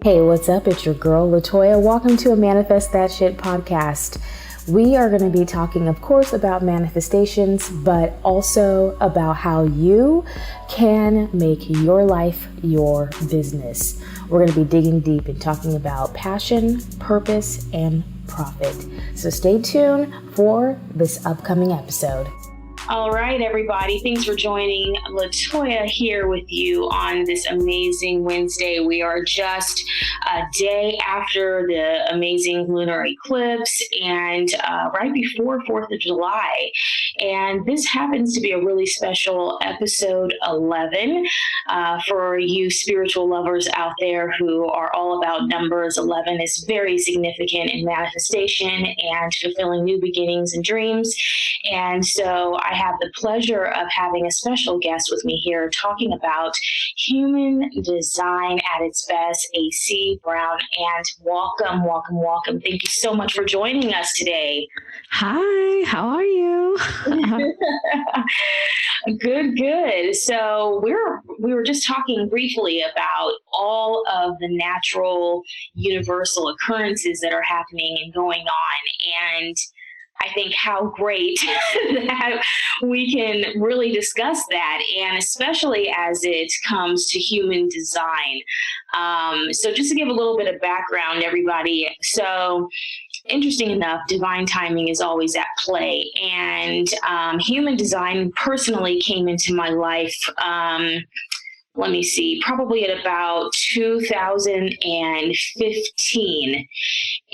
Hey, what's up? It's your girl, Latoya. Welcome to a Manifest That Shit podcast. We are going to be talking, of course, about manifestations, but also about how you can make your life your business. We're going to be digging deep and talking about passion, purpose, and profit. So stay tuned for this upcoming episode. All right, everybody. Thanks for joining. Latoya here with you on this amazing Wednesday. We are just a day after the amazing lunar eclipse and right before 4th of July. And this happens to be a really special episode 11 for you spiritual lovers out there who are all about numbers. 11 is very significant in manifestation and fulfilling new beginnings and dreams. And so I have the pleasure of having a special guest with me here talking about human design at its best, Aycee Brown. And welcome, welcome, welcome. Thank you so much for joining us today. Hi, how are you? Good. So we were just talking briefly about all of the natural universal occurrences that are happening and going on. And I think how great that we can really discuss that, and especially as it comes to human design. So just to give a little bit of background, everybody. So interesting enough, divine timing is always at play. And human design personally came into my life, let me see, probably at about 2015.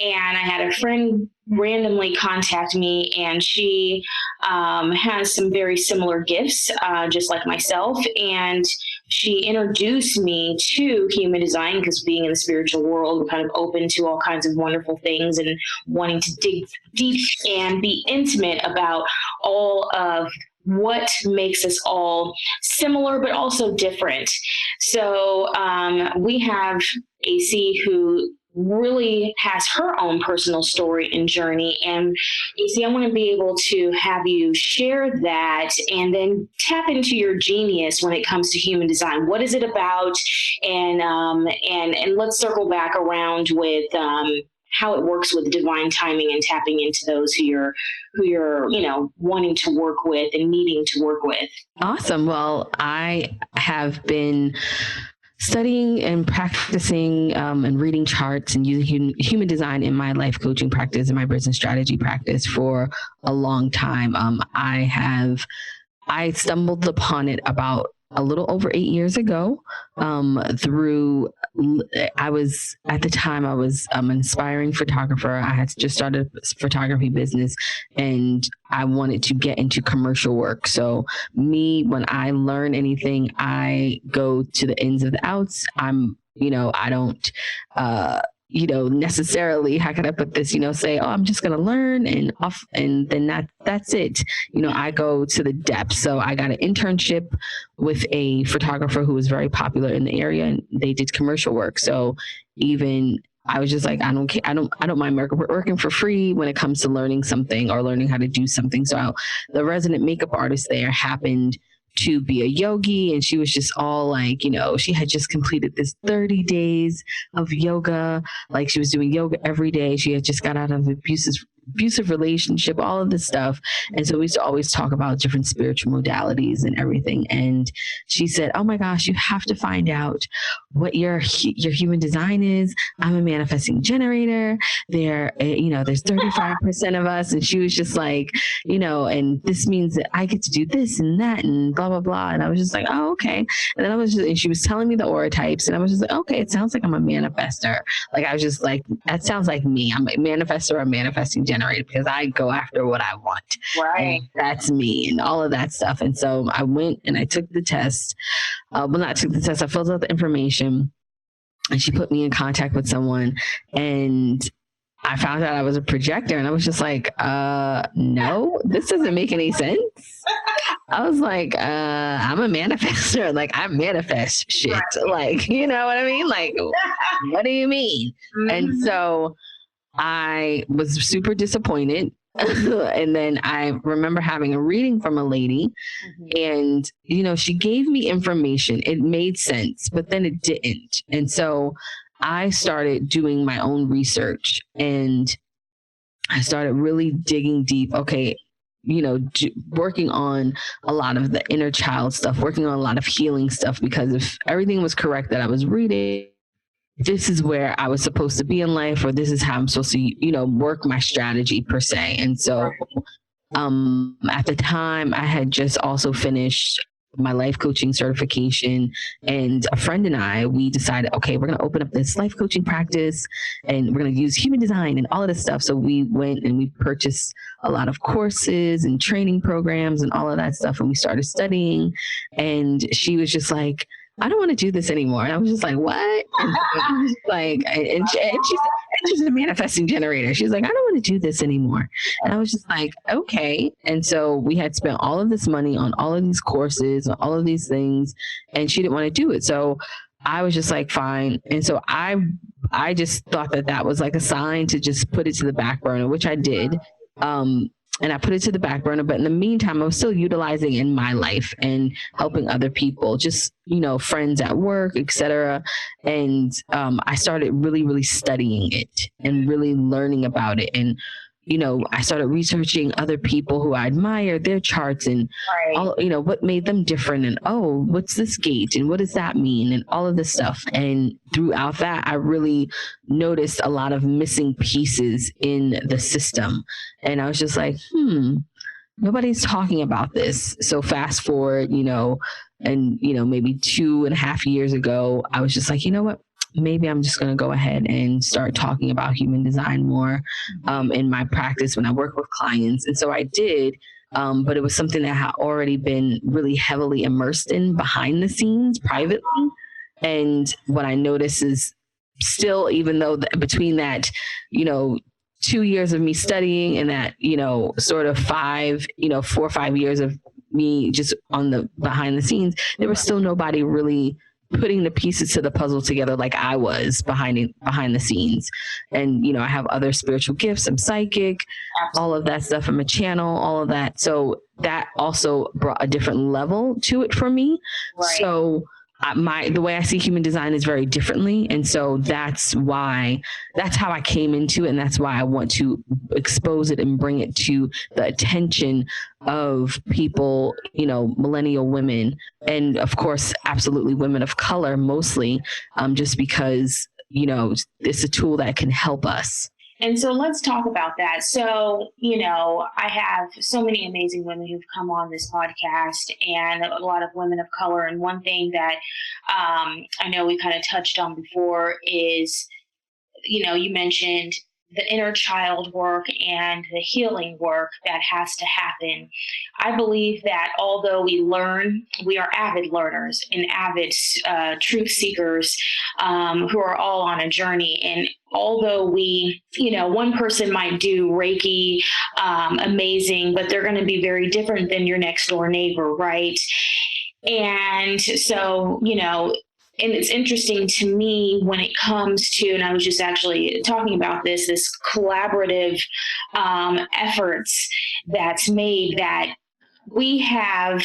And I had a friend randomly contact me, and she has some very similar gifts, just like myself. And she introduced me to human design because being in the spiritual world, we're kind of open to all kinds of wonderful things and wanting to dig deep and be intimate about all of what makes us all similar, but also different. So we have Aycee, who really has her own personal story and journey. And Aycee, I want to be able to have you share that and then tap into your genius when it comes to human design. What is it about? And let's circle back around with how it works with divine timing and tapping into those who you're wanting to work with and needing to work with. Awesome. Well, I have been studying and practicing and reading charts and using human design in my life coaching practice and my business strategy practice for a long time. I stumbled upon it about a little over 8 years ago I was an aspiring photographer. I had just started a photography business and I wanted to get into commercial work. So when I learn anything, I go to the ins of the outs. I don't, necessarily, how can I put this, say, oh, I'm just going to learn and then that's it. I go to the depths. So I got an internship with a photographer who was very popular in the area, and they did commercial work. So even I was just like, I don't mind working for free when it comes to learning something or learning how to do something. So the resident makeup artist there happened to be a yogi, and she was just all like, she had just completed this 30 days of yoga. Like she was doing yoga every day. She had just got out of abusive relationship, all of this stuff. And so we used to always talk about different spiritual modalities and everything. And she said, oh my gosh, you have to find out what your human design is. I'm a manifesting generator. There's 35% of us. And she was just like, and this means that I get to do this and that and blah, blah, blah. And I was just like, oh, okay. And then and she was telling me the aura types, and I was just like, okay, it sounds like I'm a manifester. Like, I was just like, that sounds like me. I'm a manifestor or a manifesting generated because I go after what I want. Right. And that's me and all of that stuff. And so I went and I took the test. I filled out the information, and she put me in contact with someone, and I found out I was a projector, and I was just like, no, this doesn't make any sense. I was like, I'm a manifestor. Like, I manifest shit. Right. Like, you know what I mean? Like, what do you mean? Mm-hmm. And so I was super disappointed. And then I remember having a reading from a lady, and, she gave me information. It made sense, but then it didn't. And so I started doing my own research, and I started really digging deep. Okay, working on a lot of the inner child stuff, working on a lot of healing stuff, because if everything was correct that I was reading, this is where I was supposed to be in life, or this is how I'm supposed to, work my strategy per se. And so at the time, I had just also finished my life coaching certification, and a friend and I, we decided, okay, we're going to open up this life coaching practice, and we're going to use human design and all of this stuff. So we went and we purchased a lot of courses and training programs and all of that stuff. And we started studying, and she was just like, I don't want to do this anymore. And I was just like, what? And she's a manifesting generator. She's like, I don't want to do this anymore. And I was just like, okay. And so we had spent all of this money on all of these courses, on all of these things, and she didn't want to do it. So I was just like, fine. And so I just thought that was like a sign to just put it to the back burner, which I did. And I put it to the back burner. But in the meantime, I was still utilizing in my life and helping other people, just, friends at work, etc. And I started really, really studying it and really learning about it. And, I started researching other people who I admire, their charts, and all, what made them different, and, oh, what's this gate and what does that mean, and all of this stuff. And throughout that, I really noticed a lot of missing pieces in the system. And I was just like, nobody's talking about this. So fast forward, and, maybe 2.5 years ago, I was just like, you know what? Maybe I'm just going to go ahead and start talking about human design more in my practice when I work with clients. And so I did, but it was something that I had already been really heavily immersed in behind the scenes privately. And what I noticed is still, even though between that, 2 years of me studying and that, sort of 4 or 5 years of me just on the behind the scenes, there was still nobody really putting the pieces to the puzzle together like I was behind the scenes. And, I have other spiritual gifts. I'm psychic, all of that stuff. I'm a channel, all of that. So that also brought a different level to it for me. Right. So the way I see human design is very differently. And so that's how I came into it. And that's why I want to expose it and bring it to the attention of people, millennial women, and of course, absolutely women of color, mostly, just because, it's a tool that can help us. And so let's talk about that. So, I have so many amazing women who've come on this podcast, and a lot of women of color. And one thing that I know we kind of touched on before is, you mentioned the inner child work and the healing work that has to happen. I believe that although we learn, we are avid learners and avid truth seekers who are all on a journey. And although we, one person might do Reiki amazing, but they're going to be very different than your next door neighbor, right? And so, and it's interesting to me when it comes to, and I was just actually talking about this collaborative efforts that's made, that we have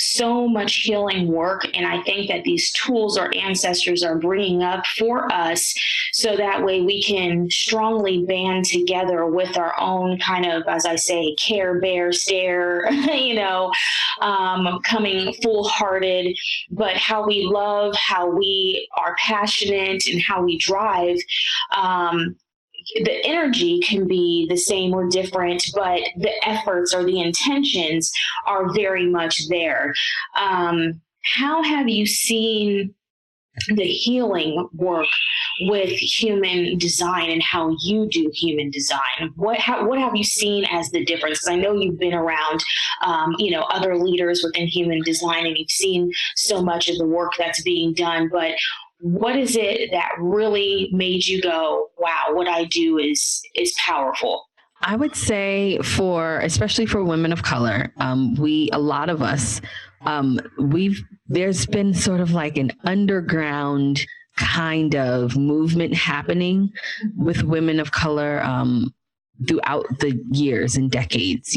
so much healing work. And I think that these tools our ancestors are bringing up for us, so that way we can strongly band together with our own kind of, as I say, Care Bear stare, coming full-hearted, but how we love, how we are passionate, and how we drive. The energy can be the same or different, but the efforts or the intentions are very much there. How have you seen the healing work with human design and how you do human design? What have you seen as the difference? Because I know you've been around, other leaders within human design, and you've seen so much of the work that's being done, but what is it that really made you go, wow, what I do is powerful? I would say especially for women of color, a lot of us, there's been sort of like an underground kind of movement happening with women of color, throughout the years and decades,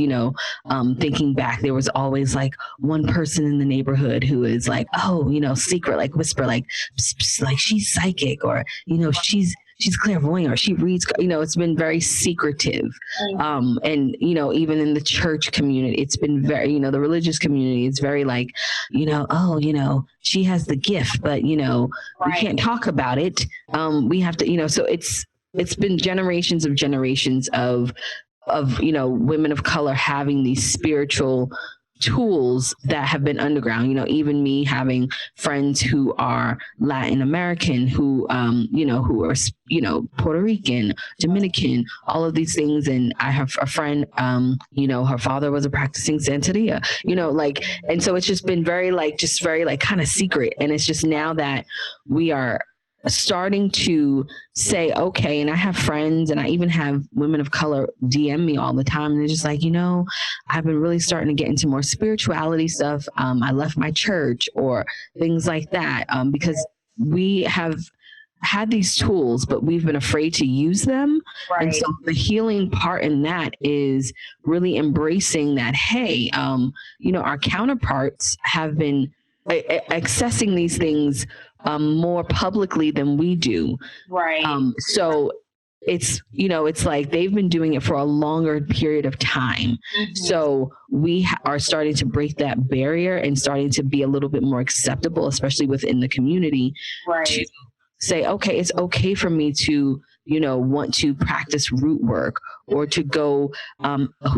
thinking back, there was always like one person in the neighborhood who is like, oh, secret, like whisper, like, pss, pss, like she's psychic, or, she's clairvoyant, or she reads, it's been very secretive. And, even in the church community, it's been very, the religious community, it's very like, she has the gift, but, we can't talk about it. We have to, so it's been generations of women of color having these spiritual tools that have been underground. Even me having friends who are Latin American, who who are Puerto Rican, Dominican, all of these things. And I have a friend, her father was a practicing Santeria, and so it's just been very kind of secret. And it's just now that we are starting to say, okay, and I have friends, and I even have women of color DM me all the time, and they're just like, I've been really starting to get into more spirituality stuff. I left my church, or things like that, because we have had these tools, but we've been afraid to use them. Right. And so the healing part in that is really embracing that, hey, our counterparts have been accessing these things more publicly than we do. Right. So it's, it's like they've been doing it for a longer period of time. Mm-hmm. So we are starting to break that barrier and starting to be a little bit more acceptable, especially within the community, right, to say, okay, it's okay for me to, want to practice root work, or to go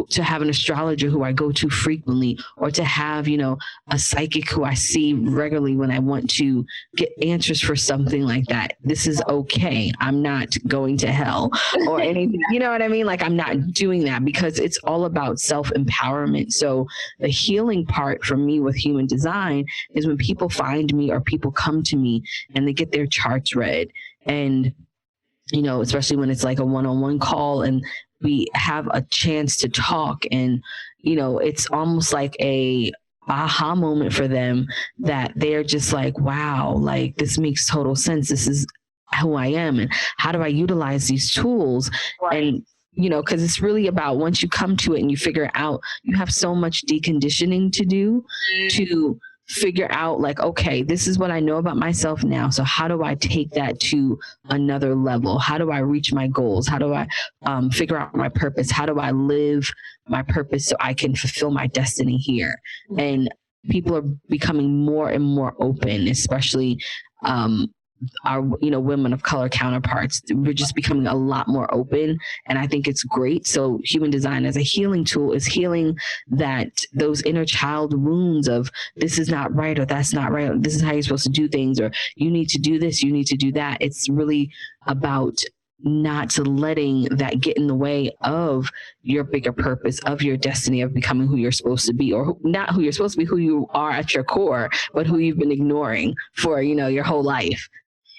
to have an astrologer who I go to frequently, or to have, a psychic who I see regularly when I want to get answers for something like that. This is okay. I'm not going to hell or anything. You know what I mean? Like, I'm not doing that, because it's all about self-empowerment. So the healing part for me with human design is when people find me, or people come to me and they get their charts read, and especially when it's like a one-on-one call and we have a chance to talk, and, it's almost like a aha moment for them, that they're just like, wow, like this makes total sense. This is who I am. And how do I utilize these tools? Right. And, because it's really about, once you come to it and you figure out, you have so much deconditioning to do to figure out, like, okay, this is what I know about myself now. So how do I take that to another level? How do I reach my goals? How do I figure out my purpose? How do I live my purpose so I can fulfill my destiny here? And people are becoming more and more open, especially our women of color counterparts. We're just becoming a lot more open, and I think it's great. So human design as a healing tool is healing those inner child wounds of, this is not right, or that's not right, or this is how you're supposed to do things, or you need to do this, you need to do that. It's really about not letting that get in the way of your bigger purpose, of your destiny, of becoming who you're supposed to be, or not who you're supposed to be, who you are at your core, but who you've been ignoring for your whole life.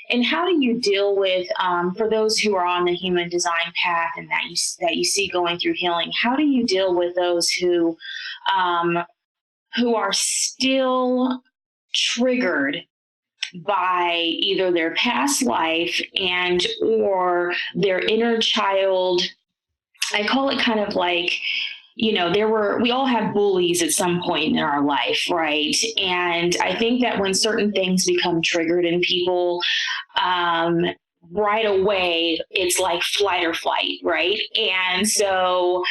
And how do you deal with, for those who are on the human design path and that you see going through healing, how do you deal with those who are still triggered by either their past life and or their inner child? I call it kind of like, we all have bullies at some point in our life, right? And I think that when certain things become triggered in people, right away, it's like flight or flight, right? And so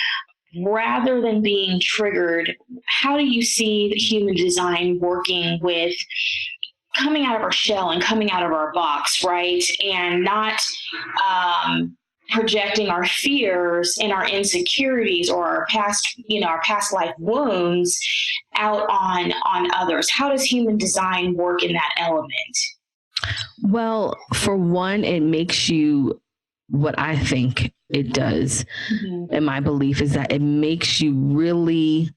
rather than being triggered, how do you see the human design working with coming out of our shell and coming out of our box, right? And not projecting our fears and our insecurities or our past life wounds out on others? How does human design work in that element? Well, for one, it makes you, what I think it does, and my belief is that it makes you really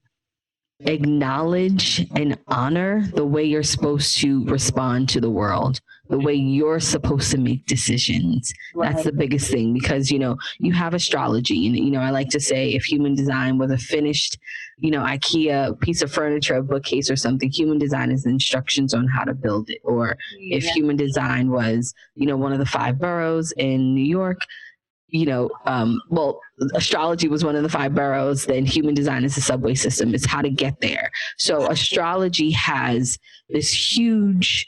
acknowledge and honor the way you're supposed to respond to the world, the way you're supposed to make decisions. Right. That's the biggest thing, because, you have astrology, and, I like to say, if human design was a finished, IKEA piece of furniture, a bookcase or something, human design is instructions on how to build it. Or if human design was, one of the 5 boroughs in New York, well, astrology was one of the 5 boroughs, then human design is the subway system. It's how to get there. So astrology has this huge,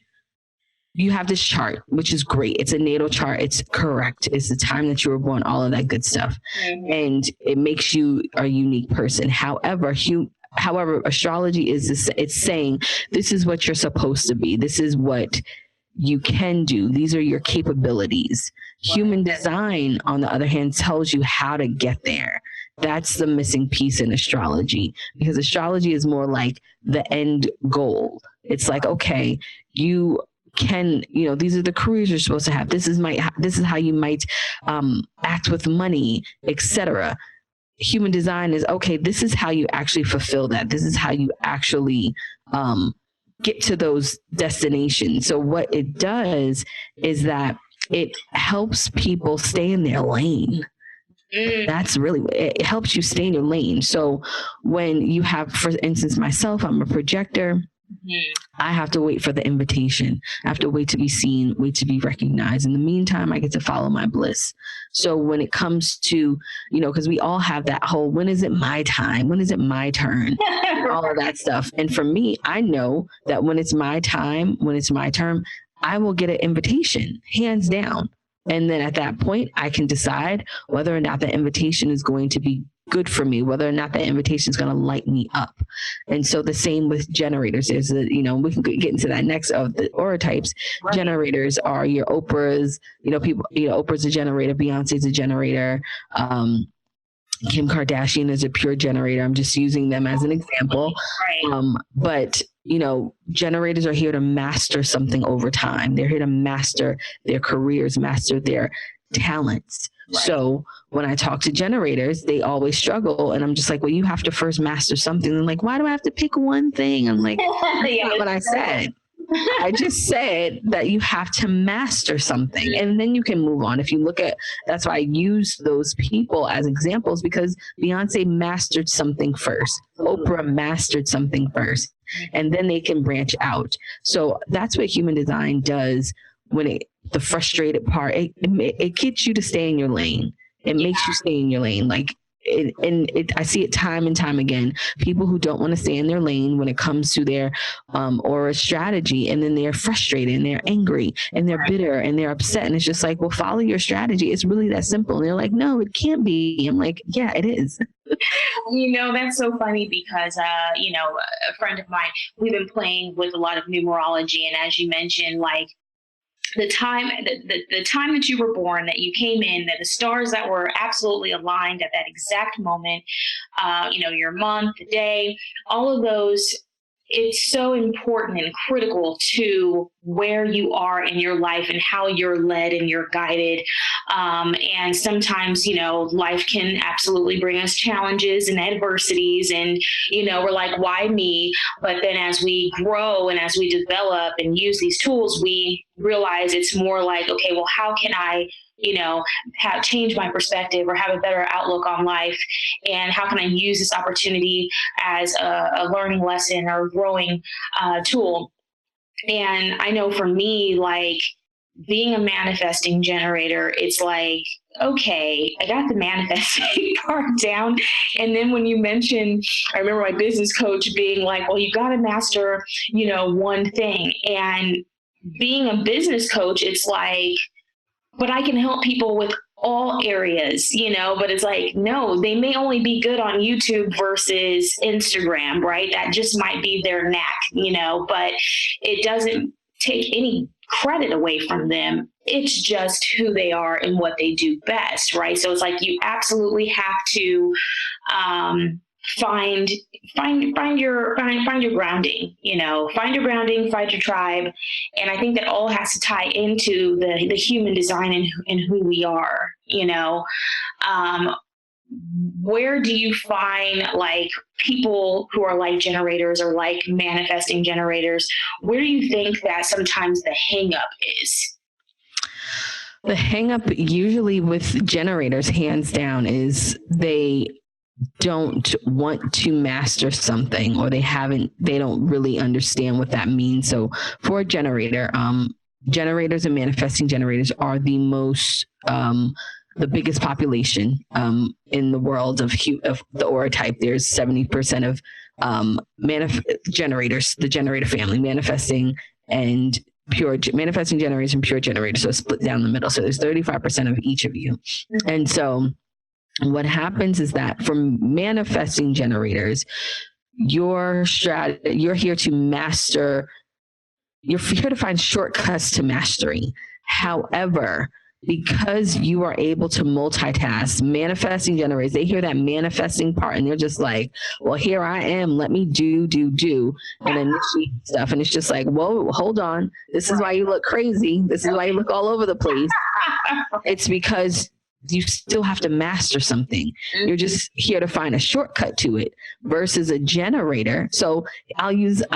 you have this chart, which is great. It's a natal chart. It's correct. It's the time that you were born, all of that good stuff. And it makes you a unique person. However, astrology is this, it's saying, this is what you're supposed to be. This is what you can do. These are your capabilities. Human design, on the other hand, tells you how to get there. That's the missing piece in astrology, because astrology is more like the end goal. It's like, okay, you can, these are the careers you're supposed to have. This is how you might act with money, etc. Human design is, okay, this is how you actually fulfill that. This is how you actually get to those destinations. So what it does is that it helps people stay in their lane. That's really, it helps you stay in your lane. So when you have, for instance, myself, I'm a projector. I have to wait for the invitation. I have to wait to be seen, wait to be recognized. In the meantime, I get to follow my bliss. So when it comes to, because we all have that whole, when is it my time? When is it my turn? All of that stuff. And for me, I know that when it's my time, when it's my turn, I will get an invitation, hands down. And then at that point, I can decide whether or not the invitation is going to be good for me, whether or not that invitation is going to light me up. And so the same with generators. There's we can get into that next of the aura types. Right. Generators are your Oprahs, people, Oprah's a generator, Beyonce's a generator, Kim Kardashian is a pure generator. I'm just using them as an example. Right. But generators are here to master something over time. They're here to master their careers, master their talents. Right. So when I talk to generators, they always struggle. And I'm just like, well, you have to first master something. And like, why do I have to pick one thing? I'm like, that's not what I said. I just said that you have to master something and then you can move on. If you look at, that's why I use those people as examples, because Beyonce mastered something first. Oprah mastered something first, and then they can branch out. So that's what human design does. When the frustrated part, it gets you to stay in your lane. It makes you stay in your lane. Like, I see it time and time again. People who don't want to stay in their lane when it comes to their aura strategy, and then they're frustrated and they're angry and they're bitter and they're upset. And it's just like, well, follow your strategy. It's really that simple. And they're like, no, it can't be. I'm like, yeah, it is. That's so funny because, a friend of mine, we've been playing with a lot of numerology. And as you mentioned, like, the time that you were born, that you came in, that the stars that were absolutely aligned at that exact moment, your month, the day, all of those, it's so important and critical to where you are in your life and how you're led and you're guided. And sometimes, life can absolutely bring us challenges and adversities, and, we're like, why me? But then as we grow and as we develop and use these tools, we realize it's more like, okay, well, how can I change my perspective or have a better outlook on life? And how can I use this opportunity as a learning lesson or growing tool? And I know for me, like, being a manifesting generator, it's like, okay, I got the manifesting part down. And then when you mentioned, I remember my business coach being like, well, you got to master, one thing. And being a business coach, it's like, but I can help people with all areas, but it's like, no, they may only be good on YouTube versus Instagram, right? That just might be their knack, but it doesn't take any credit away from them. It's just who they are and what they do best, right? So it's like, you absolutely have to find your grounding, find your grounding, find your tribe. And I think that all has to tie into the human design and who we are, where do you find, like, people who are like generators or like manifesting generators? Where do you think that sometimes the hang up is? The hang up usually with generators, hands down, is they don't want to master something, or they don't really understand what that means. So for a generator, generators and manifesting generators are the most the biggest population in the world of the aura type. There's 70% of generators, the generator family, manifesting generators and pure generators. So it's split down the middle. So there's 35% of each of you. And so what happens is that for manifesting generators, you're here to master. You're here to find shortcuts to mastery. However, because you are able to multitask, manifesting generators, they hear that manifesting part and they're just like, well, here I am, let me do, and initiate stuff. And it's just like, whoa, hold on. This is why you look crazy. This is why you look all over the place. It's because you still have to master something. You're just here to find a shortcut to it versus a generator. So I'll use this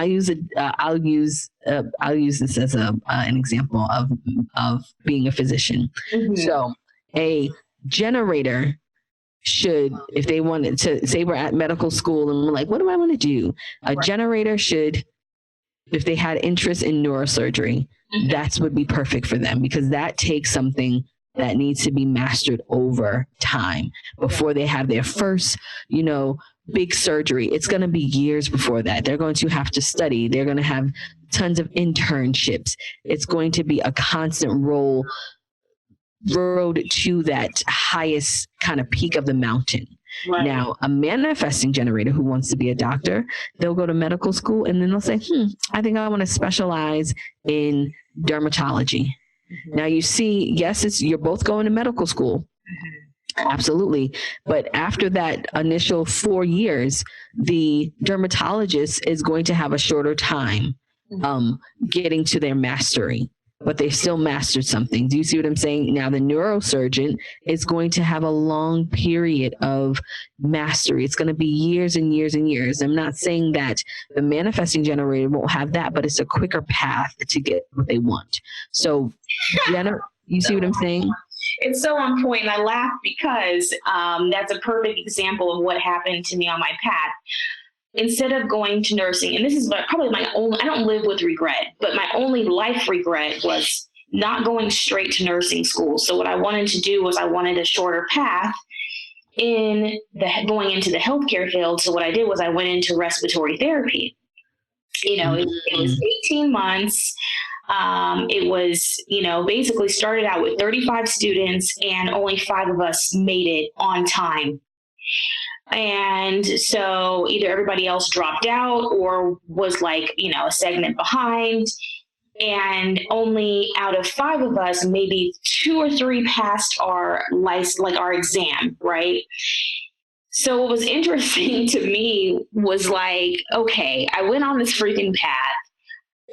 as an example of being a physician. So a generator should, if they wanted to, say we're at medical school and we're like, what do I want to do? A generator should, if they had interest in neurosurgery, that would be perfect for them, because that takes something that needs to be mastered over time before they have their first, big surgery. It's going to be years before that. They're going to have to study. They're going to have tons of internships. It's going to be a constant road to that highest kind of peak of the mountain. Right. Now, a manifesting generator who wants to be a doctor, they'll go to medical school and then they'll say, I think I want to specialize in dermatology. Now you see, yes, you're both going to medical school. Absolutely. But after that initial 4 years, the dermatologist is going to have a shorter time getting to their mastery, but they still mastered something. Do you see what I'm saying? Now the neurosurgeon is going to have a long period of mastery. It's going to be years and years and years. I'm not saying that the manifesting generator won't have that, but it's a quicker path to get what they want. So you see what I'm saying? It's so on point. And I laugh because that's a perfect example of what happened to me on my path. Instead of going to nursing, and this is probably my only, I don't live with regret, but my only life regret was not going straight to nursing school. So what I wanted to do was I wanted a shorter path in going into the healthcare field. So what I did was I went into respiratory therapy. It was 18 months. It was, basically started out with 35 students and only 5 of us made it on time. And so either everybody else dropped out or was like, a segment behind. And only out of 5 of us, maybe 2 or 3 passed our exam, right? So what was interesting to me was like, okay, I went on this freaking path.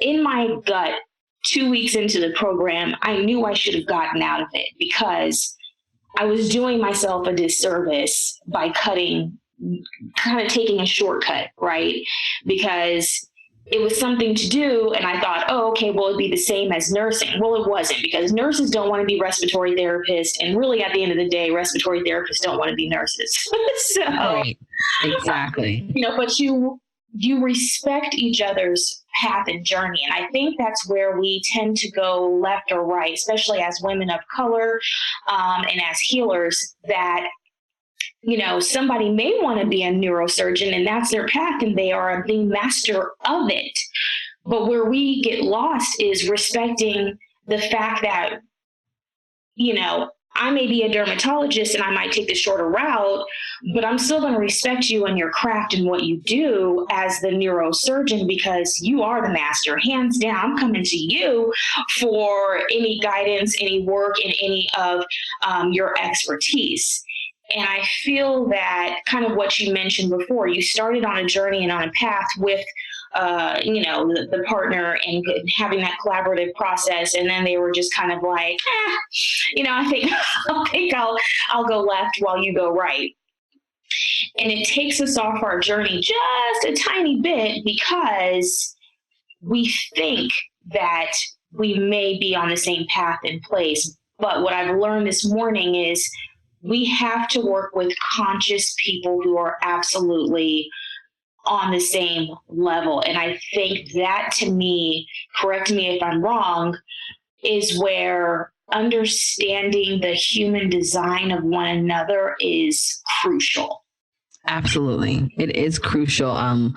In my gut, 2 weeks into the program, I knew I should have gotten out of it because I was doing myself a disservice by kind of taking a shortcut, right? Because it was something to do. And I thought, it'd be the same as nursing. Well, it wasn't, because nurses don't want to be respiratory therapists. And really at the end of the day, respiratory therapists don't want to be nurses. So, right. Exactly. But you respect each other's path and journey. And I think that's where we tend to go left or right, especially as women of color and as healers, that, somebody may want to be a neurosurgeon and that's their path and they are the master of it. But where we get lost is respecting the fact that, I may be a dermatologist and I might take the shorter route, but I'm still going to respect you and your craft and what you do as the neurosurgeon, because you are the master. Hands down, I'm coming to you for any guidance, any work, and any of your expertise. And I feel that kind of what you mentioned before, you started on a journey and on a path with the partner and having that collaborative process. And then they were just kind of like, I think I'll go left while you go right. And it takes us off our journey just a tiny bit because we think that we may be on the same path in place. But what I've learned this morning is we have to work with conscious people who are absolutely on the same level. And I think that, to me, correct me if I'm wrong, is where understanding the human design of one another is crucial. Absolutely. It is crucial.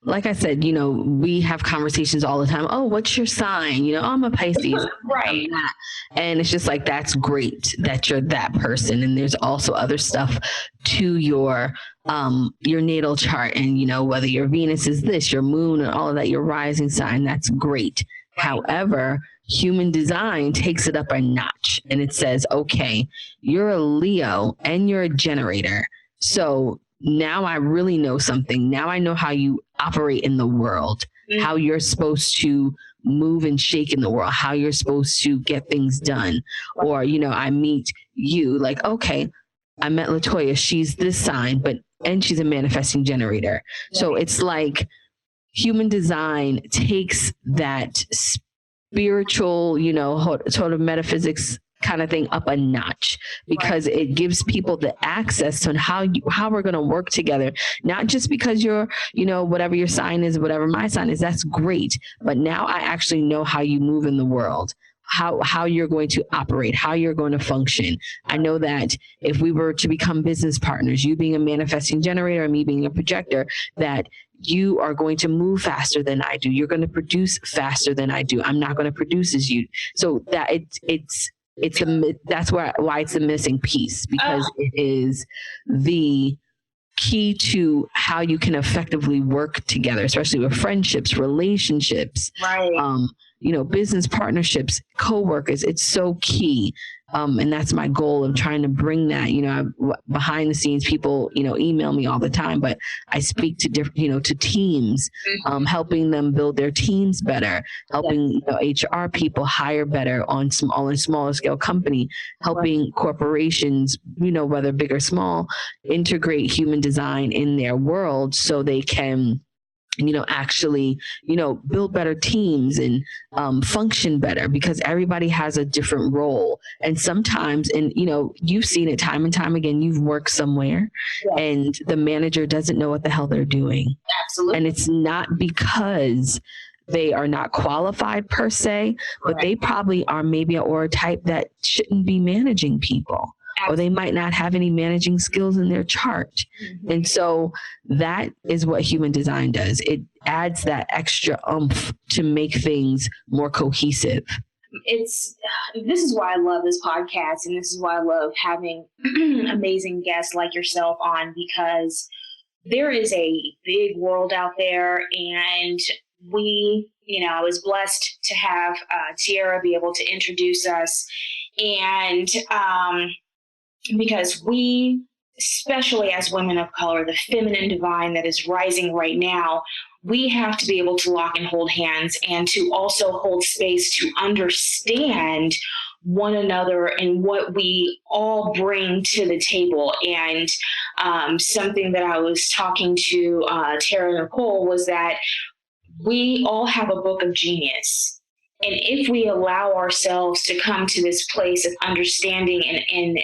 Like I said, we have conversations all the time. Oh, what's your sign? Oh, I'm a Pisces. Right. And it's just like, that's great that you're that person. And there's also other stuff to your natal chart, and, whether your Venus is this, your moon and all of that, your rising sign, that's great. Right. However, human design takes it up a notch and it says, okay, you're a Leo and you're a generator. So now I really know something. Now I know how you operate in the world, how you're supposed to move and shake in the world, how you're supposed to get things done. Or, I meet you like, okay, I met Latoya. She's this sign, and she's a manifesting generator. So it's like human design takes that spiritual, sort of metaphysics kind of thing up a notch, because it gives people the access to how we're going to work together. Not just because you're, whatever your sign is, whatever my sign is, that's great. But now I actually know how you move in the world, how you're going to operate, how you're going to function. I know that if we were to become business partners, you being a manifesting generator and me being a projector, that you are going to move faster than I do. You're going to produce faster than I do. I'm not going to produce as you. So that that's why it's a missing piece, because it is the key to how you can effectively work together, especially with friendships, relationships, right? Business partnerships, coworkers. It's so key. And that's my goal of trying to bring that, behind the scenes. People, email me all the time, but I speak to different, to teams, helping them build their teams better, helping HR people hire better on smaller scale company, helping corporations, whether big or small, integrate human design in their world so they can actually, build better teams and function better, because everybody has a different role. And sometimes, and you've seen it time and time again, you've worked somewhere and the manager doesn't know what the hell they're doing. Absolutely. And it's not because they are not qualified per se, but they probably are maybe an aura type that shouldn't be managing people. Or they might not have any managing skills in their chart. And so that is what human design does. It adds that extra oomph to make things more cohesive. This is why I love this podcast, and this is why I love having amazing guests like yourself on, because there is a big world out there, and I was blessed to have Tiara be able to introduce us, and because we, especially as women of color, the feminine divine that is rising right now, we have to be able to lock and hold hands, and to also hold space to understand one another and what we all bring to the table. And something that I was talking to Tara Nicole was that we all have a book of genius. And if we allow ourselves to come to this place of understanding and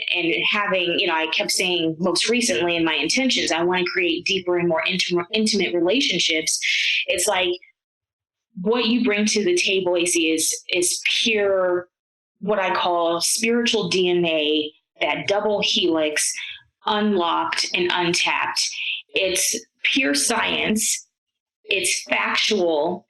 having, I kept saying most recently in my intentions, I want to create deeper and more intimate relationships. It's like what you bring to the table, Aycee, is pure, what I call spiritual DNA, that double helix, unlocked and untapped. It's pure science. It's factual.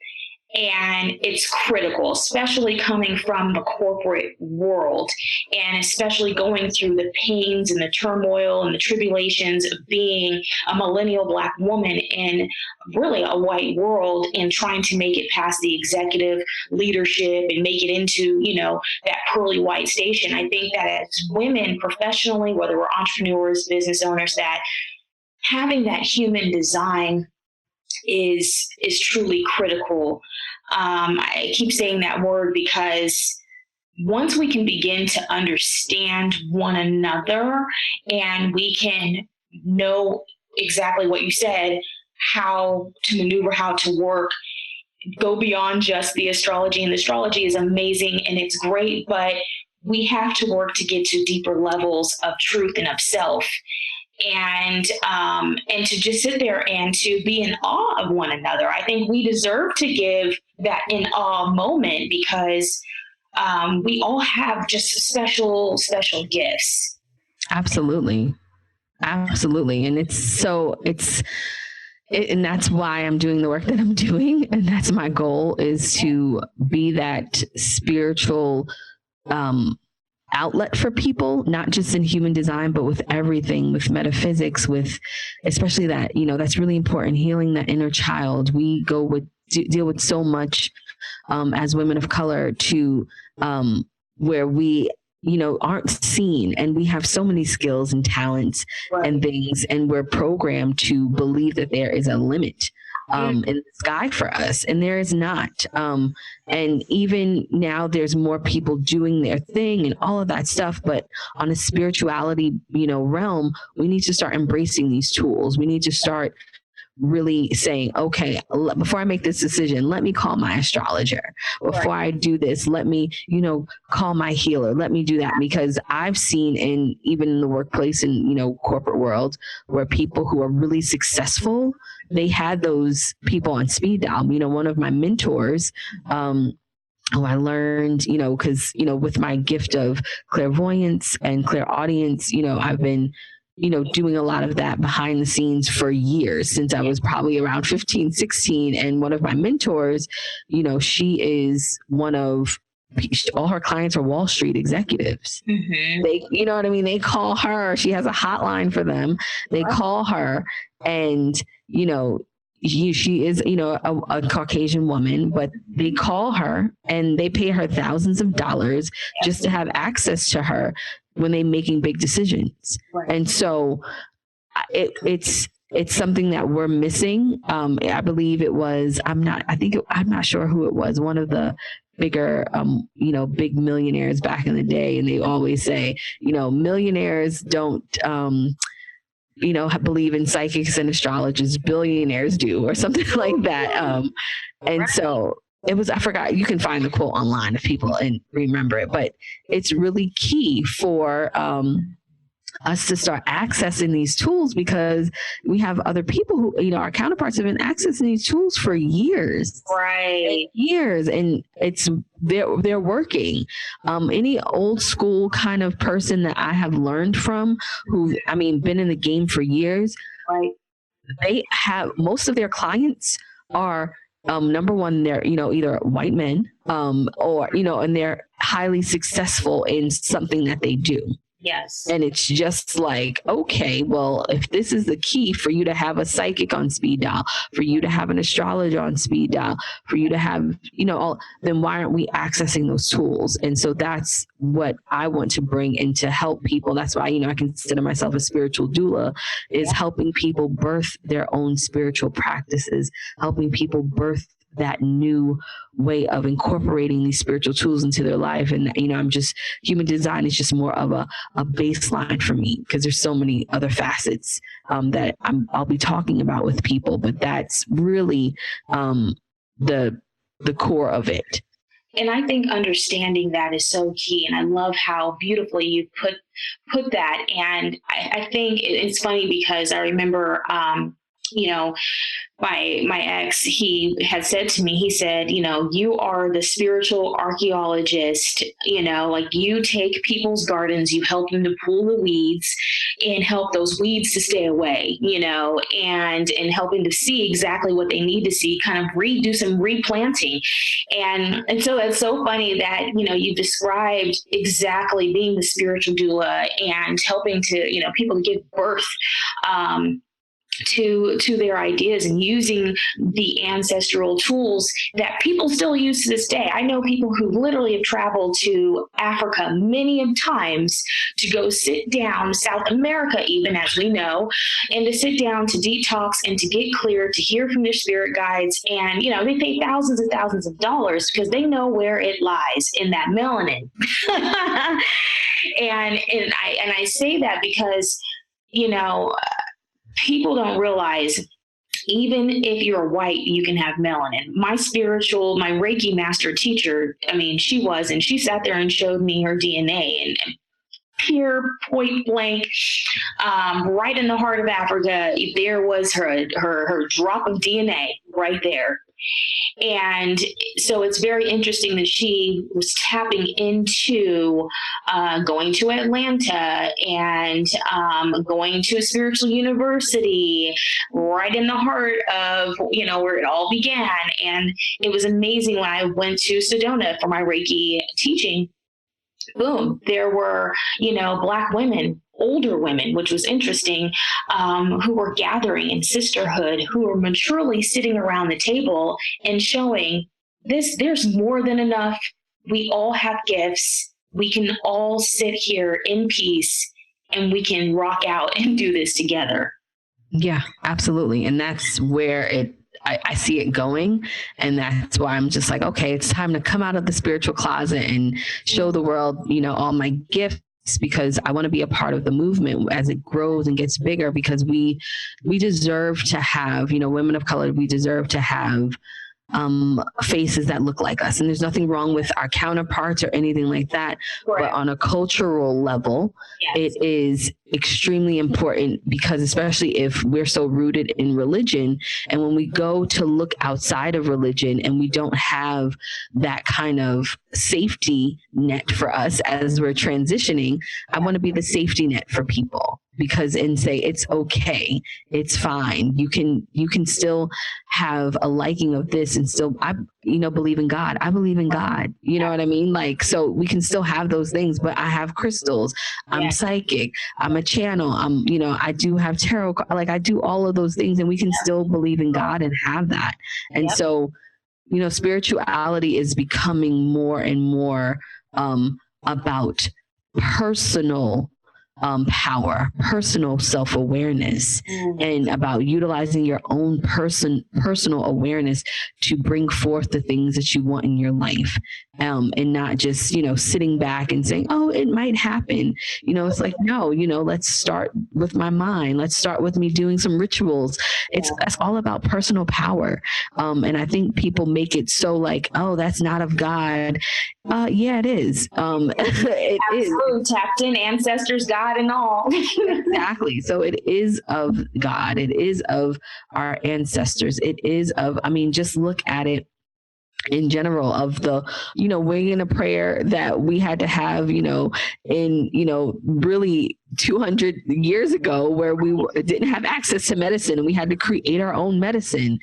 And it's critical, especially coming from the corporate world, and especially going through the pains and the turmoil and the tribulations of being a millennial Black woman in really a white world, and trying to make it past the executive leadership and make it into, that pearly white station. I think that as women professionally, whether we're entrepreneurs, business owners, that having that human design is truly critical. I keep saying that word because once we can begin to understand one another, and we can know exactly what you said, how to maneuver, how to work, go beyond just the astrology. And the astrology is amazing and it's great, but we have to work to get to deeper levels of truth and of self. And to just sit there and to be in awe of one another. I think we deserve to give that in awe moment, because we all have just special gifts. Absolutely. Absolutely. And and that's why I'm doing the work that I'm doing. And that's my goal, is to be that spiritual outlet for people, not just in human design, but with everything, with metaphysics, with especially that, that's really important, healing that inner child. We deal with so much as women of color to where we aren't seen, and we have so many skills and talents and things, and we're programmed to believe that there is a limit in the sky for us, and there is not. And even now there's more people doing their thing and all of that stuff, but on a spirituality realm, we need to start embracing these tools. We need to start really saying, okay, before I make this decision, let me call my astrologer. Before I do this, let me, call my healer. Let me do that, because I've seen even in the workplace and, corporate world, where people who are really successful, they had those people on speed dial. One of my mentors, who I learned, because, with my gift of clairvoyance and clairaudience, I've been doing a lot of that behind the scenes for years, since I was probably around 15, 16. And one of my mentors, she is all her clients are Wall Street executives. Mm-hmm. They, you know what I mean? They call her, she has a hotline for them. They call her, and, she is, a Caucasian woman, but they call her and they pay her thousands of dollars just to have access to her when they're making big decisions. Right. And so it's something that we're missing. I believe it was, I'm not sure who it was, one of the bigger, big millionaires back in the day. And they always say, millionaires don't, believe in psychics and astrologers, billionaires do, or something like that. And so it was, I forgot, you can find the quote online if people and remember it, but it's really key for us to start accessing these tools, because we have other people who, our counterparts have been accessing these tools for years. Right. Years. And they're working. Any old school kind of person that I have learned from, who, been in the game for years, right? They have, most of their clients are, number one, they're, either white men, or, and they're highly successful in something that they do. Yes. And it's just like, okay, well, if this is the key for you to have a psychic on speed dial, for you to have an astrologer on speed dial, for you to have, then why aren't we accessing those tools? And so that's what I want to bring in to help people. That's why, I consider myself a spiritual doula, is helping people birth their own spiritual practices, helping people birth that new way of incorporating these spiritual tools into their life. And, human design is just more of a baseline for me, because there's so many other facets that I'll be talking about with people, but that's really the core of it. And I think understanding that is so key. And I love how beautifully you put that. And I think it's funny, because I remember, my ex, he had said to me, he said, you are the spiritual archaeologist, like you take people's gardens, you help them to pull the weeds and help those weeds to stay away, and helping to see exactly what they need to see, kind of do some replanting. And so that's so funny that, you described exactly being the spiritual doula and helping to, people to give birth, to their ideas, and using the ancestral tools that people still use to this day. I know people who literally have traveled to Africa many of times to go sit down, South America even, as we know, and to sit down to detox and to get clear, to hear from their spirit guides. And, they pay thousands and thousands of dollars because they know where it lies, in that melanin. and I say that because, people don't realize, even if you're white, you can have melanin. My Reiki master teacher, she sat there and showed me her DNA, and pure point blank, right in the heart of Africa, there was her drop of DNA right there. And so it's very interesting that she was tapping into going to Atlanta and going to a spiritual university right in the heart of, where it all began. And it was amazing when I went to Sedona for my Reiki teaching. Boom, there were, Black women, older women, which was interesting, who were gathering in sisterhood, who were maturely sitting around the table and showing there's more than enough. We all have gifts. We can all sit here in peace and we can rock out and do this together. Yeah, absolutely. And that's where I see it going. And that's why I'm just like, okay, it's time to come out of the spiritual closet and show the world, all my gifts, because I want to be a part of the movement as it grows and gets bigger, because we deserve to have, women of color, we deserve to have faces that look like us. And there's nothing wrong with our counterparts or anything like that. Right. But on a cultural level, yes, it is extremely important, because especially if we're so rooted in religion, and when we go to look outside of religion and we don't have that kind of safety net for us as we're transitioning, I want to be the safety net for people, and say it's okay, it's fine. You can still have a liking of this and still, believe in God. I believe in God. You know what I mean? Like, so we can still have those things, but I have crystals. I'm psychic. I'm a channel. I do have tarot. Like, I do all of those things, and we can still believe in God and have that. And so, spirituality is becoming more and more about personal power, personal self-awareness, and about utilizing your own personal awareness to bring forth the things that you want in your life, and not just, sitting back and saying, oh, it might happen. It's like, no, let's start with my mind. Let's start with me doing some rituals. That's all about personal power. And I think people make it so like, oh, that's not of God. Yeah, it is. It Absolutely. Is. Tapped in ancestors, God and all. Exactly. So it is of God. It is of our ancestors. It is of, just look at it in general, of the, weighing in a prayer that we had to have, really 200 years ago, where we didn't have access to medicine, and we had to create our own medicine,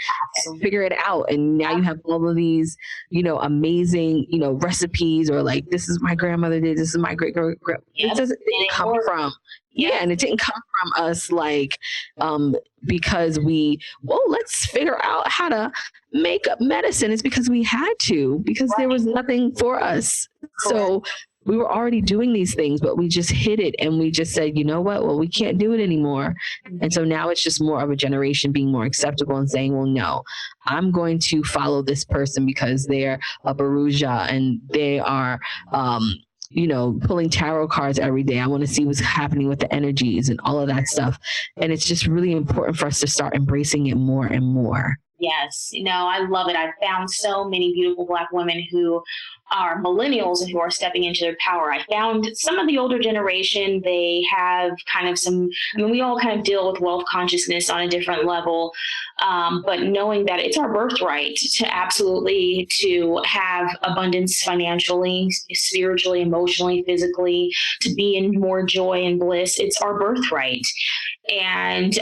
figure it out. And now you have all of these, amazing, recipes, or like, this is my grandmother did, this is my great grand. It didn't come from. Yeah, and it didn't come from us like, because let's figure out how to make up medicine. It's because we had to, because there was nothing for us. So we were already doing these things, but we just hid it, and we just said, you know what? Well, we can't do it anymore. And so now it's just more of a generation being more acceptable and saying, well, no, I'm going to follow this person because they're a Baruja and they are, pulling tarot cards every day. I want to see what's happening with the energies and all of that stuff. And it's just really important for us to start embracing it more and more. Yes. I love it. I've found so many beautiful Black women who are millennials and who are stepping into their power. I found some of the older generation, they have kind of we all kind of deal with wealth consciousness on a different level. But knowing that it's our birthright to have abundance financially, spiritually, emotionally, physically, to be in more joy and bliss, it's our birthright. And,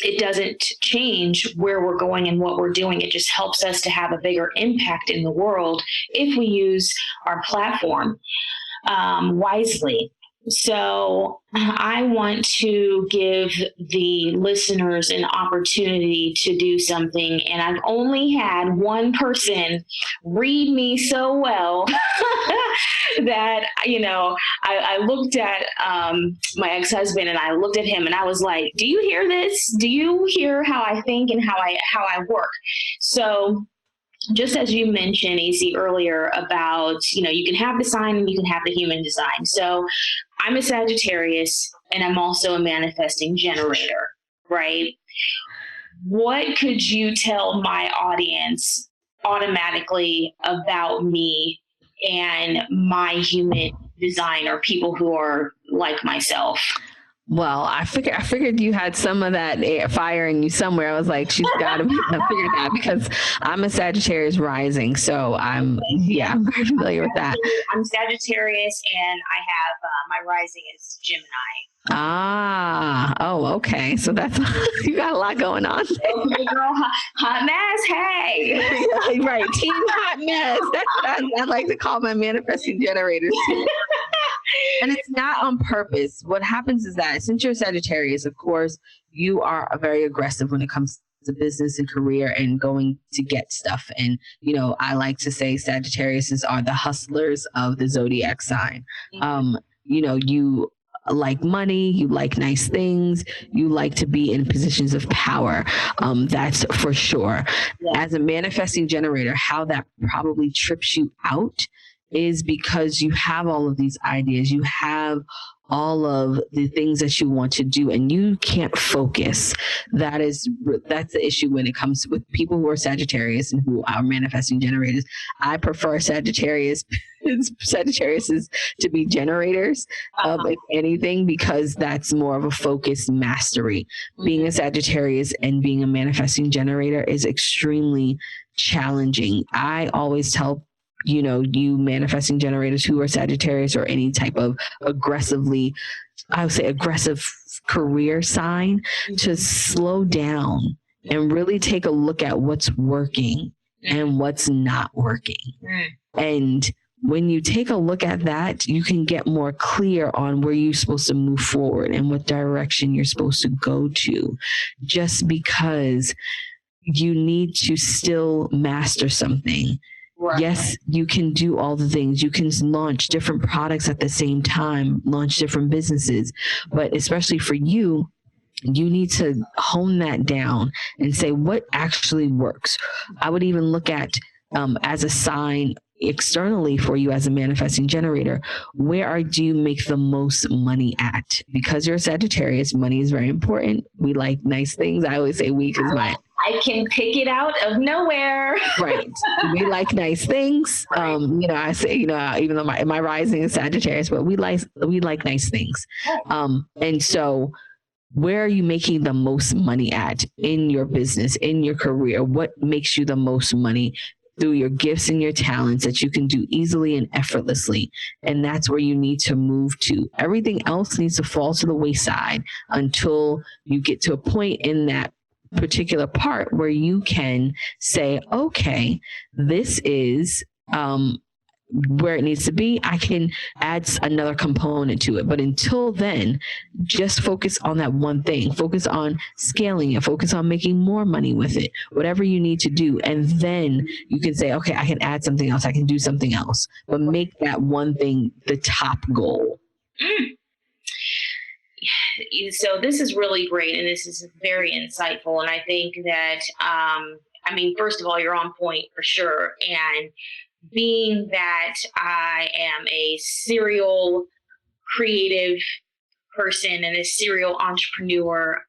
it doesn't change where we're going and what we're doing. It just helps us to have a bigger impact in the world if we use our platform wisely. So I want to give the listeners an opportunity to do something. And I've only had one person read me so well that, I looked at my ex-husband, and I looked at him, and I was like, do you hear this? Do you hear how I think and how I work? So just as you mentioned, Aycee, earlier about, you can have the sign and you can have the human design. So I'm a Sagittarius, and I'm also a manifesting generator, right? What could you tell my audience automatically about me and my human design, or people who are like myself? Well, I figured you had some of that fire in you somewhere. I was like, she's got to figure that because I'm a Sagittarius rising, so I'm very familiar with that. I'm Sagittarius, and I have my rising is Gemini. Okay. So that's you got a lot going on. Okay, girl, hot mess. Hey, yeah, right, team hot mess. That's what I like to call my manifesting generators. And it's not on purpose. What happens is that since you're Sagittarius, of course, you are very aggressive when it comes to business and career and going to get stuff. And, I like to say Sagittariuses are the hustlers of the zodiac sign. You like money, you like nice things, you like to be in positions of power. That's for sure. Yeah. As a manifesting generator, how that probably trips you out is because you have all of these ideas, you have all of the things that you want to do, and you can't focus. That's the issue when it comes with people who are Sagittarius and who are manifesting generators. I prefer Sagittariuses to be generators, if anything, because that's more of a focused mastery. Being a Sagittarius and being a manifesting generator is extremely challenging. I always tell you manifesting generators who are Sagittarius or any type of aggressive career sign to slow down and really take a look at what's working and what's not working. And when you take a look at that, you can get more clear on where you're supposed to move forward and what direction you're supposed to go to, just because you need to still master something. Right. Yes, you can do all the things. You can launch different products at the same time, launch different businesses. But especially for you, you need to hone that down and say what actually works. I would even look at as a sign externally for you as a manifesting generator, where do you make the most money at? Because you're a Sagittarius, money is very important. We like nice things. I always say we because I can pick it out of nowhere. Right. We like nice things. Right. I say, even though my rising is Sagittarius, but we like nice things. And so where are you making the most money at in your business, in your career? What makes you the most money through your gifts and your talents that you can do easily and effortlessly? And that's where you need to move to. Everything else needs to fall to the wayside until you get to a point in that particular part where you can say, okay, this is where it needs to be. I can add another component to it. But until then, just focus on that one thing. Focus on scaling it. Focus on making more money with it, whatever you need to do. And then you can say, okay, I can add something else. I can do something else. But make that one thing the top goal. So this is really great, and this is very insightful. And I think that, first of all, you're on point for sure. And being that I am a serial creative person and a serial entrepreneur,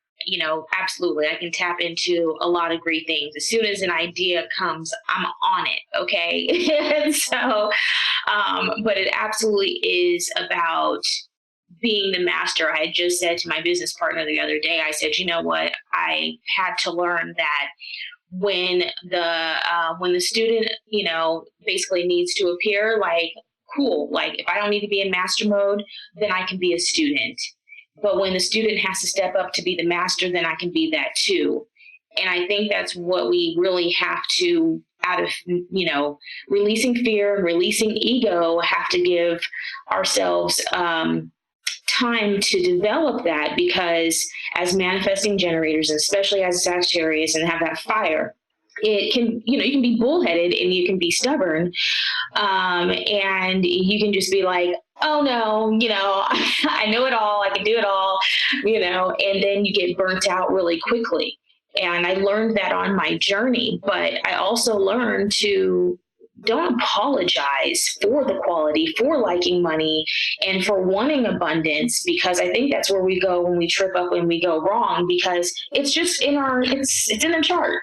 absolutely, I can tap into a lot of great things. As soon as an idea comes, I'm on it. Okay. And so, but it absolutely is about being the master. I had just said to my business partner the other day, I said, you know what? I had to learn that when the student, basically needs to appear, like, cool, like if I don't need to be in master mode, then I can be a student. But when the student has to step up to be the master, then I can be that too. And I think that's what we really have to, out of, releasing fear, releasing ego, have to give ourselves time to develop that, because as manifesting generators, and especially as a Sagittarius and have that fire, it can, you can be bullheaded and you can be stubborn. And you can just be like, oh no, I know it all. I can do it all, and then you get burnt out really quickly. And I learned that on my journey, but I also learned to don't apologize for the quality, for liking money, and for wanting abundance, because I think that's where we go when we trip up, when we go wrong, because it's just it's in the chart.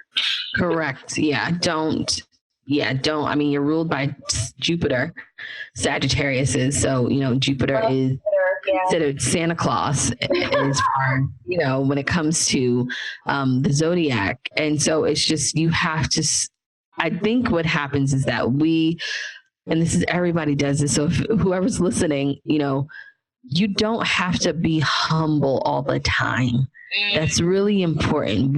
Correct. Don't. You're ruled by Jupiter, Sagittarius is. So, Jupiter is considered Santa Claus as far, when it comes to the zodiac. And so it's just, you have to, I think what happens is that and this is, everybody does this. So if whoever's listening, you don't have to be humble all the time. That's really important.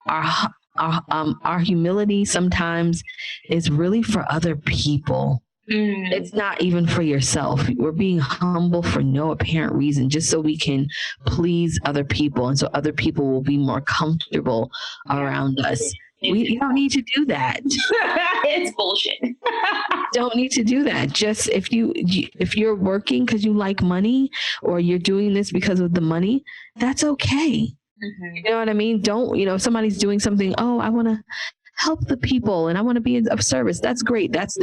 Our humility sometimes is really for other people. It's not even for yourself. We're being humble for no apparent reason, just so we can please other people. And so other people will be more comfortable around us. You don't need to do that. It's bullshit. Don't need to do that. Just if you're working because you like money, or you're doing this because of the money, that's okay. You know what I mean? Don't, if somebody's doing something, I want to help the people and I want to be of service. That's great. That's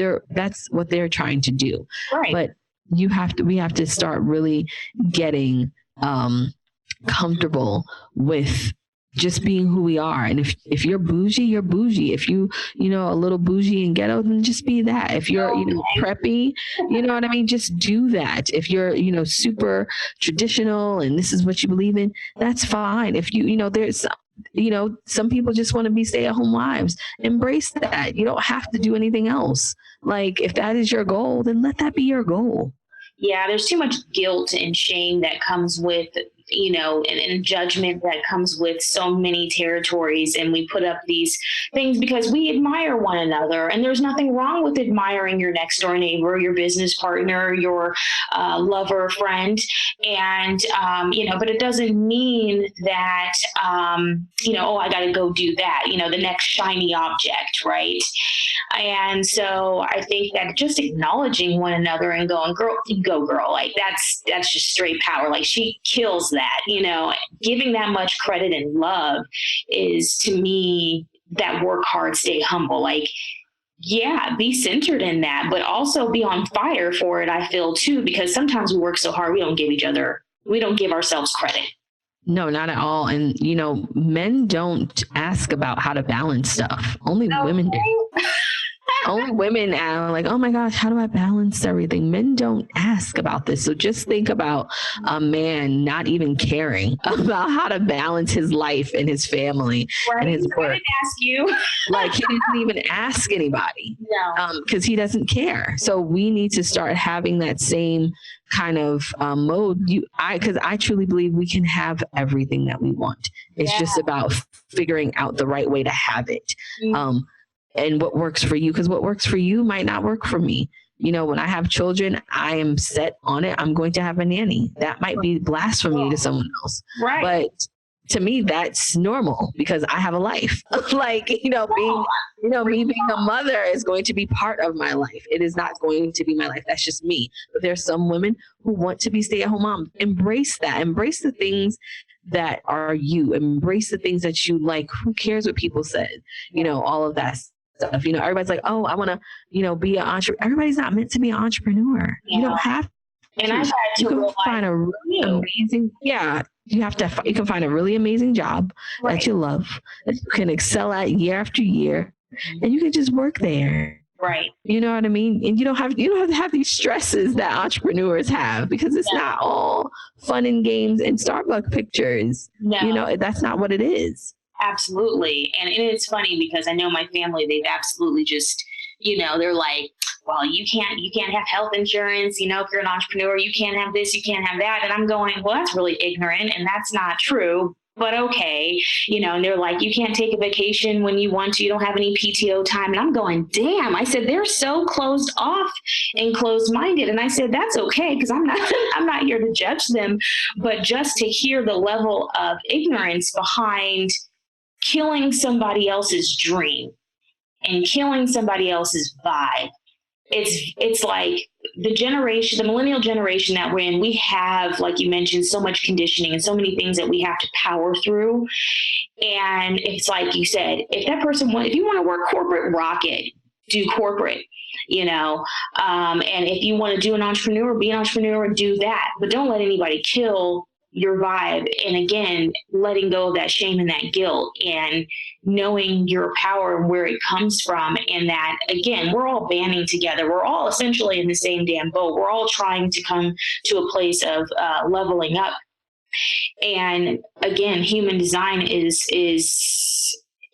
what they're trying to do. Right. But we have to start really getting comfortable with just being who we are. And if you're bougie, you're bougie. If a little bougie and ghetto, then just be that. If you're, preppy, you know what I mean? Just do that. If you're, super traditional and this is what you believe in, that's fine. If there's, some people just want to be stay-at-home wives. Embrace that. You don't have to do anything else. Like, if that is your goal, then let that be your goal. Yeah, there's too much guilt and shame that comes with, and judgment that comes with so many territories. And we put up these things because we admire one another. And there's nothing wrong with admiring your next door neighbor, your business partner, your lover, friend. And, but it doesn't mean that, I got to go do that, the next shiny object, right? And so I think that just acknowledging one another and going, girl, go girl, like that's just straight power. Like, she kills that, giving that much credit and love is, to me, that work hard, stay humble. Like, yeah, be centered in that, but also be on fire for it, I feel too, because sometimes we work so hard, we don't give ourselves credit. No, not at all. And, men don't ask about how to balance stuff. Only women do. Only women are like, oh my gosh, how do I balance everything? Men don't ask about this. So just think about a man not even caring about how to balance his life and his family and his work. I didn't ask you. Like, he didn't even ask anybody. No. Because he doesn't care. So we need to start having that same kind of mode. Because I truly believe we can have everything that we want. It's just about figuring out the right way to have it. And what works for you, because what works for you might not work for me. When I have children, I am set on it. I'm going to have a nanny. That might be blasphemy to someone else. Right. But to me, that's normal because I have a life. Like, me being a mother is going to be part of my life. It is not going to be my life. That's just me. But there's some women who want to be stay-at-home moms. Embrace that. Embrace the things that are you. Embrace the things that you like. Who cares what people said? All of that stuff. Everybody's like, oh, I want to, be an entrepreneur. Everybody's not meant to be an entrepreneur. Yeah. You don't have to. And I've had to you can find a really amazing, you can find a really amazing job that you love, that you can excel at year after year, and you can just work there. Right. You know what I mean? And you don't have to have these stresses that entrepreneurs have, because it's not all fun and games and Starbucks pictures. No. That's not what it is. Absolutely. And it's funny because I know my family, they've absolutely just, they're like, well, you can't have health insurance. If you're an entrepreneur, you can't have this, you can't have that. And I'm going, well, that's really ignorant and that's not true. But okay, and they're like, you can't take a vacation when you want to, you don't have any PTO time. And I'm going, damn, I said, they're so closed off and closed-minded. And I said, that's okay, because I'm not here to judge them, but just to hear the level of ignorance behind killing somebody else's dream and killing somebody else's vibe. It's like the millennial generation that we're in, we have, like you mentioned, so much conditioning and so many things that we have to power through. And it's like you said, if you want to work corporate, rock it, do corporate, and if you want to do an entrepreneur, be an entrepreneur and do that, but don't let anybody kill your vibe. And again, letting go of that shame and that guilt and knowing your power and where it comes from. And that, again, we're all banding together. We're all essentially in the same damn boat. We're all trying to come to a place of leveling up. And again, human design is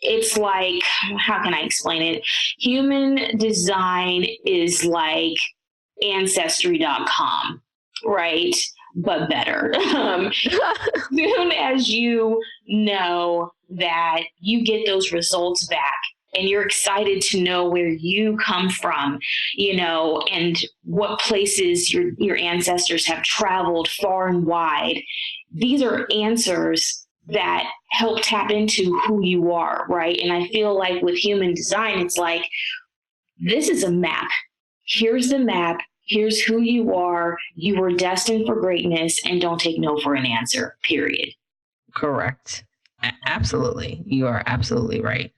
it's like, how can I explain it? Human design is like Ancestry.com, right? But better. Soon as you know that you get those results back and you're excited to know where you come from, you know, and what places your ancestors have traveled far and wide. These are answers that help tap into who you are, right? And I feel like with human design, it's like, this is a map. Here's the map. Here's who you are. You were destined for greatness, and don't take no for an answer, period. Correct. Absolutely. You are absolutely right.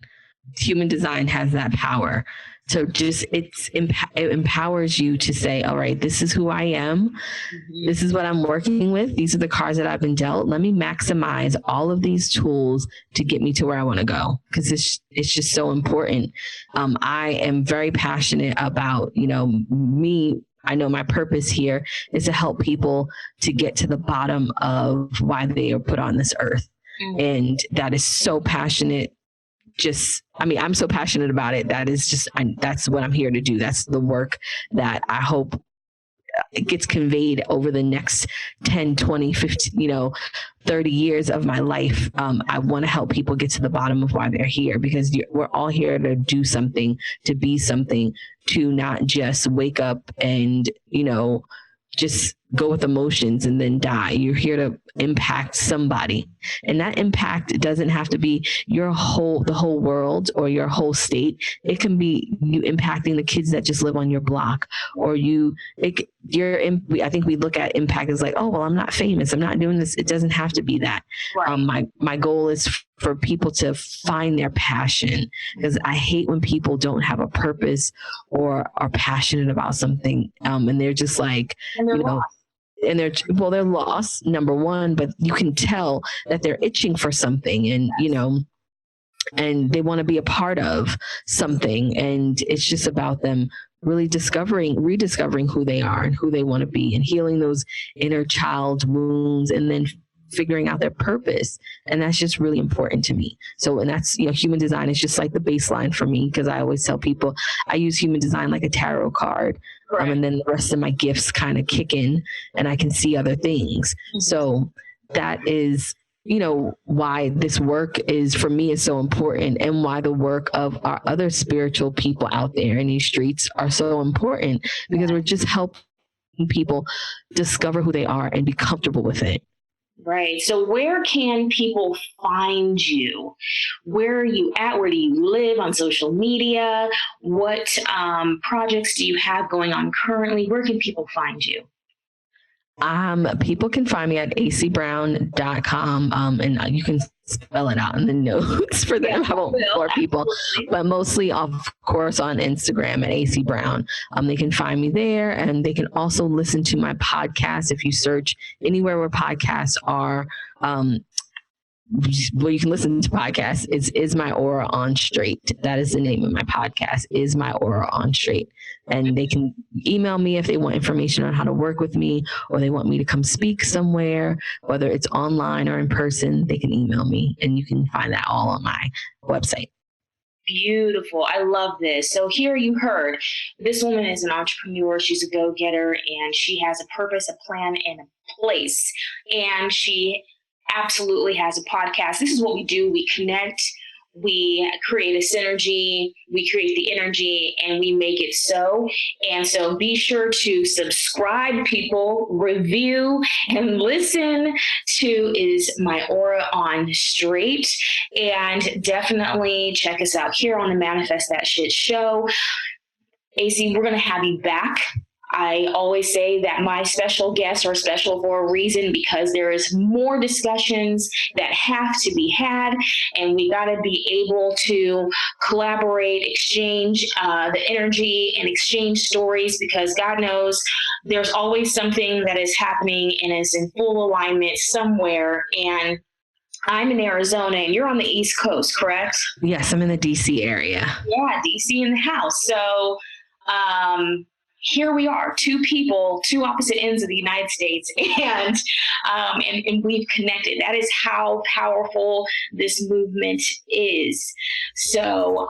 Human design has that power. So just it empowers you to say, all right, this is who I am. Mm-hmm. This is what I'm working with. These are the cards that I've been dealt. Let me maximize all of these tools to get me to where I want to go. Because it's just so important. I am very passionate about, me. I know my purpose here is to help people to get to the bottom of why they are put on this earth. Mm-hmm. And that is so passionate. I'm so passionate about it. That's what I'm here to do. That's the work that I hope it gets conveyed over the next 10, 20, 15, 30 years of my life. I want to help people get to the bottom of why they're here, because we're all here to do something, to be something, to not just wake up and, just go with emotions and then die. You're here to impact somebody. And that impact doesn't have to be the whole world or your whole state. It can be you impacting the kids that just live on your block, or I think we look at impact as like, oh, well, I'm not famous, I'm not doing this. It doesn't have to be that. Right. My goal is for people to find their passion, because I hate when people don't have a purpose or are passionate about something. And they're just like, and they're lost. And they're lost, number one, but you can tell that they're itching for something, and, and they want to be a part of something. And it's just about them really rediscovering who they are and who they want to be, and healing those inner child wounds, and then figuring out their purpose. And that's just really important to me. So, and that's, human design is just like the baseline for me, because I always tell people I use human design like a tarot card. And then the rest of my gifts kind of kick in, and I can see other things. Mm-hmm. So that is, why this work is so important, and why the work of our other spiritual people out there in these streets are so important, because we're just helping people discover who they are and be comfortable with it. Right. So where can people find you? Where are you at? Where do you live on social media? What projects do you have going on currently? Where can people find you? People can find me at AyceeBrown.com, and you can spell it out in the notes for them. I won't bore people, but mostly, of course, on Instagram at Aycee Brown. They can find me there, and they can also listen to my podcast. If you search anywhere where podcasts are, where you can listen to podcasts, is My Aura on Straight. That is the name of my podcast, Is My Aura on Straight. And they can email me if they want information on how to work with me, or they want me to come speak somewhere, whether it's online or in person. They can email me, and you can find that all on my website. Beautiful. I love this. So here you heard, this woman is an entrepreneur. She's a go-getter, and she has a purpose, a plan, and a place. And she absolutely has a podcast. This is what we do. We connect, we create a synergy, we create the energy, and we make it so. And so be sure to subscribe, people, review, and listen to Is My Aura on Straight. And definitely check us out here on the Manifest That Shit show. Aycee, we're going to have you back. I always say that my special guests are special for a reason, because there is more discussions that have to be had, and we got to be able to collaborate, exchange the energy and exchange stories, because God knows there's always something that is happening and is in full alignment somewhere. And I'm in Arizona and you're on the East Coast, correct? Yes, I'm in the DC area. Yeah, DC in the house. So, here we are, two people, two opposite ends of the United States, and we've connected. That is how powerful this movement is. So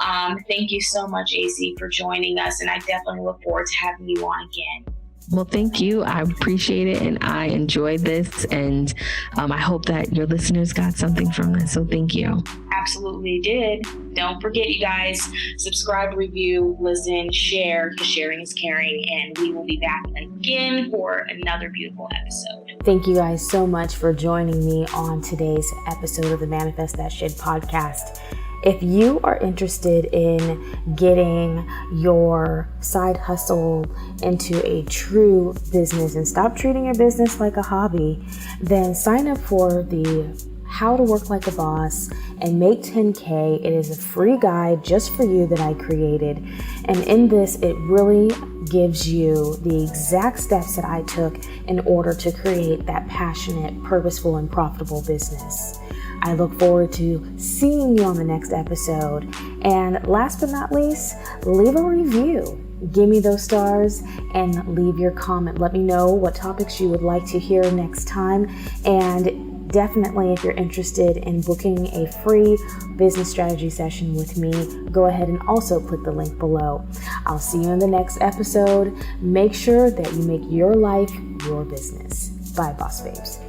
thank you so much, Aycee, for joining us, and I definitely look forward to having you on again. Well, thank you. I appreciate it, and I enjoyed this, and I hope that your listeners got something from this. So thank you. Absolutely did. Don't forget, you guys, subscribe, review, listen, share, because sharing is caring, and we will be back again for another beautiful episode. Thank you guys so much for joining me on today's episode of the Manifest That Shit podcast. If you are interested in getting your side hustle into a true business and stop treating your business like a hobby, then sign up for the How to Work Like a Boss and Make 10K. It is a free guide just for you that I created. And in this, it really gives you the exact steps that I took in order to create that passionate, purposeful, and profitable business. I look forward to seeing you on the next episode. And last but not least, leave a review. Give me those stars and leave your comment. Let me know what topics you would like to hear next time. And definitely, if you're interested in booking a free business strategy session with me, go ahead and also click the link below. I'll see you in the next episode. Make sure that you make your life your business. Bye, Boss Babes.